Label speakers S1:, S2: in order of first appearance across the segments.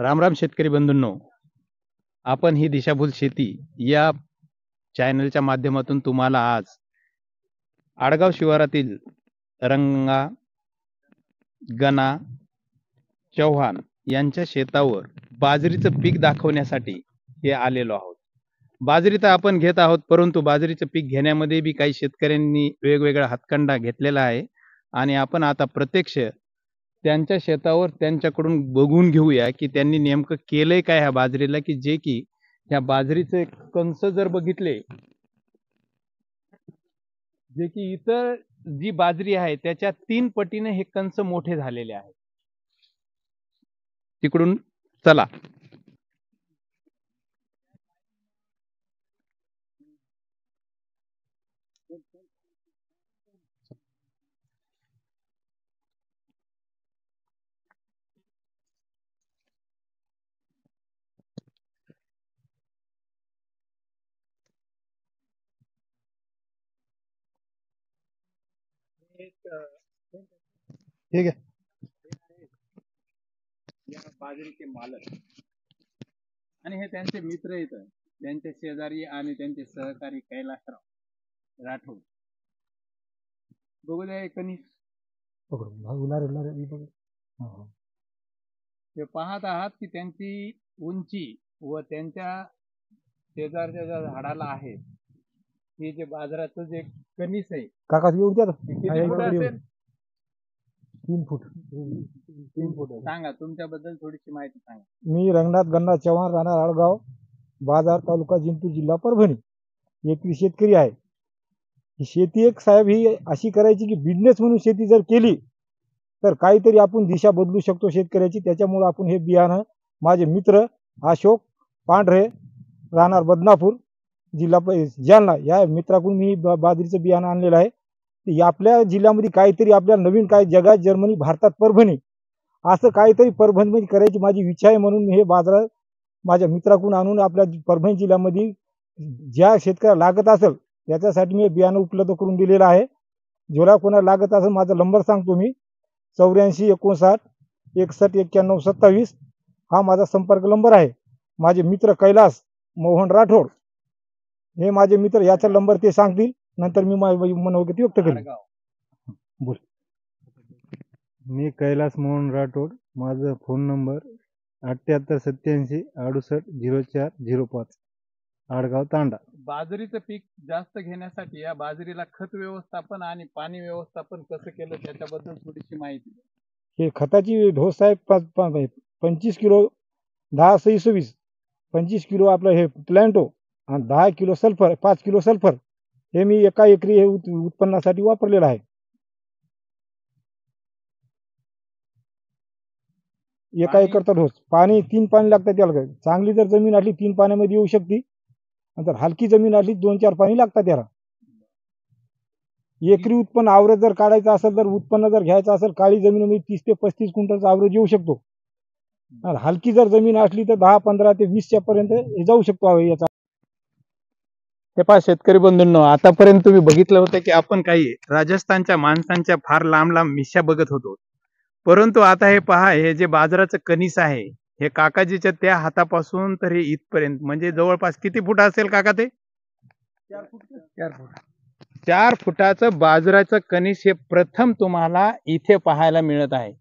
S1: राम राम शेतकरी बंधूंनो, आपण ही दिशाभूल शेती या चॅनलच्या माध्यमातून तुम्हाला आज आडगाव शिवारातील रंगा, गणा, चव्हाण यांच्या शेतावर बाजरीचं पीक दाखवण्यासाठी हे आलेलो आहोत. बाजरी तर आपण घेत आहोत, परंतु बाजरीचं पीक घेण्यामध्ये बी काही शेतकऱ्यांनी वेगवेगळा हातखंडा घेतलेला आहे आणि आपण आता प्रत्यक्ष त्यांच्या शेतावर त्यांच्याकडून बघून घेऊया की त्यांनी नेमकं केलंय काय ह्या बाजरीला, की जे की ह्या बाजरीचे कंस जर बघितले, जे की इतर जी बाजरी आहे त्याच्या 3 पटीने हे कंस मोठे झालेले आहेत. तिकडून चला. ठीक आहे. या बाजरीचे मालक आणि हे त्यांचे मित्र आहेत, त्यांचे शेजारी आणि त्यांचे सहकारी कैलासराव राठोड. बघू द्या कनिष्ठ, ते पाहत आहात की त्यांची उंची व त्यांच्या शेजारच्या ज्या झाडाला आहे हे जे बाजाराचं जे कणीस आहे
S2: काका
S1: किती फूट असेल?
S2: 3 फूट.
S1: 3 फूट. सांगा तुमच्याबद्दल थोडीशी माहिती सांगा.
S2: मी रंगनाथ गणा चव्हाण, राहणार आळगाव, बाजार तालुका जिंतूर, जिल्हा परभणी. एक शेतकरी आहे. ही शेती एक साहेब ही अशी करायची की बिझनेस म्हणून शेती जर केली तर काहीतरी आपण दिशा बदलू शकतो शेतकऱ्याची. त्याच्यामुळे आपण हे बियाणं, माझे मित्र अशोक पांढरे, राहणार बदनापूर, जिल्हा जालना, या मित्राकडून मी बाजरीचं बियाणं आणलेलं आहे. आपल्या जिल्ह्यामध्ये काहीतरी आपल्या नवीन काय जगात, जर्मनी, भारतात परभणी असं काहीतरी परभणीमध्ये करायची माझी इच्छा आहे. म्हणून हे बाजारात माझ्या मित्राकडून आणून आपल्या परभणी जिल्ह्यामध्ये ज्या शेतकऱ्याला लागत असेल त्याच्यासाठी मी बियाणं उपलब्ध करून दिलेलं आहे. ज्याला कोणाला लागत असेल माझा नंबर सांगतो मी, 84 59 61 91 27. हा माझा संपर्क नंबर आहे. माझे मित्र कैलास मोहन राठोड हे माझे मित्र, याचा नंबर ते सांगतील, नंतर मी मनोगत व्यक्त करेन. बोल.
S3: मी कैलास मोहन राठोड, माझा फोन नंबर 78 87 68 04 05, आडगाव तांडा.
S1: बाजरीचं पीक जास्त घेण्यासाठी या बाजरीला खत व्यवस्थापन आणि पाणी व्यवस्थापन कसं केलं त्याच्याबद्दल थोडीशी माहिती द्या.
S2: हे खताची ढोस आहे 25 किलो 10 26, 25 किलो आपलं हे प्लॅन्टो आणि 10 किलो सल्फर, 5 किलो सल्फर हे मी एका एकरी हे उत्पन्नासाठी वापरलेलं आहे. एका एकरचा ढोस. पाणी 3 पाणी लागतात त्याला. चांगली जर जमीन असली 3 पाण्यामध्ये येऊ शकते, जर हलकी जमीन असली 2-4 पाणी लागतात त्याला. एकरी उत्पन्न आवरेज जर काढायचं असेल, तर उत्पन्न जर घ्यायचं असेल, काळी जमिनीमध्ये 30 ते 35 क्विंटलचा आवरेज येऊ शकतो. आणि हलकी जर जमीन असली तर 10, 15 ते 20 पर्यंत हे जाऊ शकतो याचा.
S1: हे पहा शेतकरी बंधूंनो, आतापर्यंत तुम्ही बघितलं होतं की आपण काही राजस्थानच्या माणसांच्या फार लांब लांब मिश्या बघत होतो, परंतु आता हे पहा, हे जे बाजाराचं कणीस आहे हे काकाजीच्या त्या हातापासून तर हे इथपर्यंत म्हणजे जवळपास किती फूट असेल काका? ते 4 फुटाचं बाजाराचं कणीस हे प्रथम तुम्हाला इथे पाहायला मिळत आहे.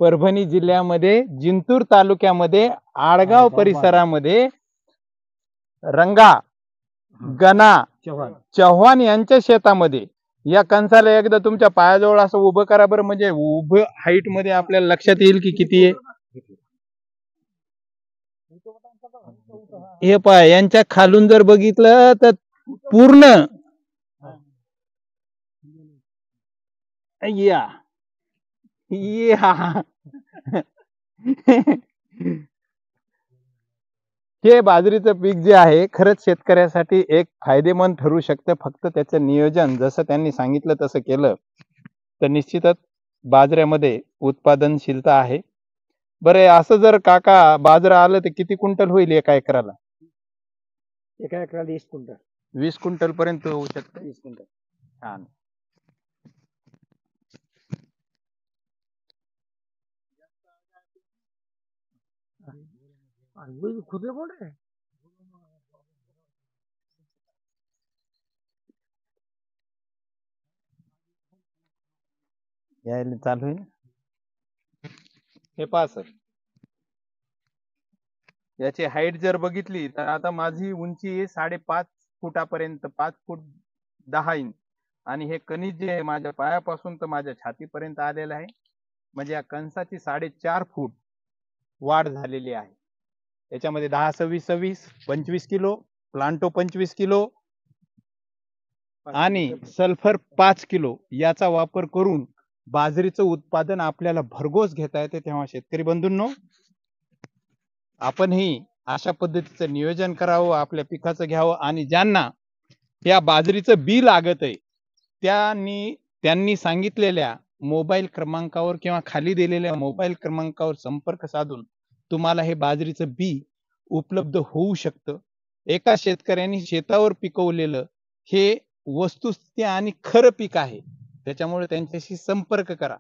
S1: परभणी जिल्ह्यामध्ये जिंतूर तालुक्यामध्ये आडगाव परिसरामध्ये रंगा, गणा, चव्हाण यांच्या शेतामध्ये या कणसाला एकदा तुमच्या पायाजवळ असं उभं करा बरं, म्हणजे उभं हाईट मध्ये आपल्याला लक्षात येईल की किती आहे. हे पहा, यांच्या खालून जर बघितलं तर पूर्ण या हे बाजरीचं पीक जे आहे खरंच शेतकऱ्यासाठी एक फायदेमंद ठरू शकतं. फक्त त्याचं नियोजन जसं त्यांनी सांगितलं तसं केलं तर निश्चितच बाजऱ्यामध्ये उत्पादनशीलता आहे. बरं, असं जर काका बाजरा आलं तर किती क्विंटल होईल एका एकराला?
S2: एका एकराला 20 क्विंटल.
S1: 20 क्विंटल पर्यंत होऊ शकतं.
S2: 20 क्विंटल.
S1: छान.
S2: खुदे बोल रहे
S1: यायला चालू आहे ना. हे पहा सर, याची हाईट जर बघितली तर आता माझी उंची आहे 5.5 फुटापर्यंत, 5 फूट 10 इंच, आणि हे कणीस जे आहे माझ्या पायापासून तर माझ्या छातीपर्यंत आलेलं आहे. म्हणजे या कणसाची 4.5 फूट वाढ झालेली आहे. याच्यामध्ये 10-26-26 25 किलो, प्लांटो 25 किलो आणि सल्फर 5 किलो याचा वापर करून बाजरीचं उत्पादन आपल्याला भरघोस घेता येते. तेव्हा शेतकरी बंधूंनो, आपणही अशा पद्धतीचं नियोजन करावं, आपल्या पिकाचं घ्यावं, आणि ज्यांना या बाजरीचं बी लागत आहे त्यांनी सांगितलेल्या मोबाईल क्रमांकावर किंवा खाली दिलेल्या मोबाईल क्रमांकावर संपर्क साधून तुम्हाला हे बाजरीचं बी उपलब्ध होऊ शकतं. एका शेतकऱ्यांनी शेतावर पिकवलेलं हे वस्तुस्थिती आणि खरं पीक आहे. त्याच्यामुळे त्यांच्याशी संपर्क करा.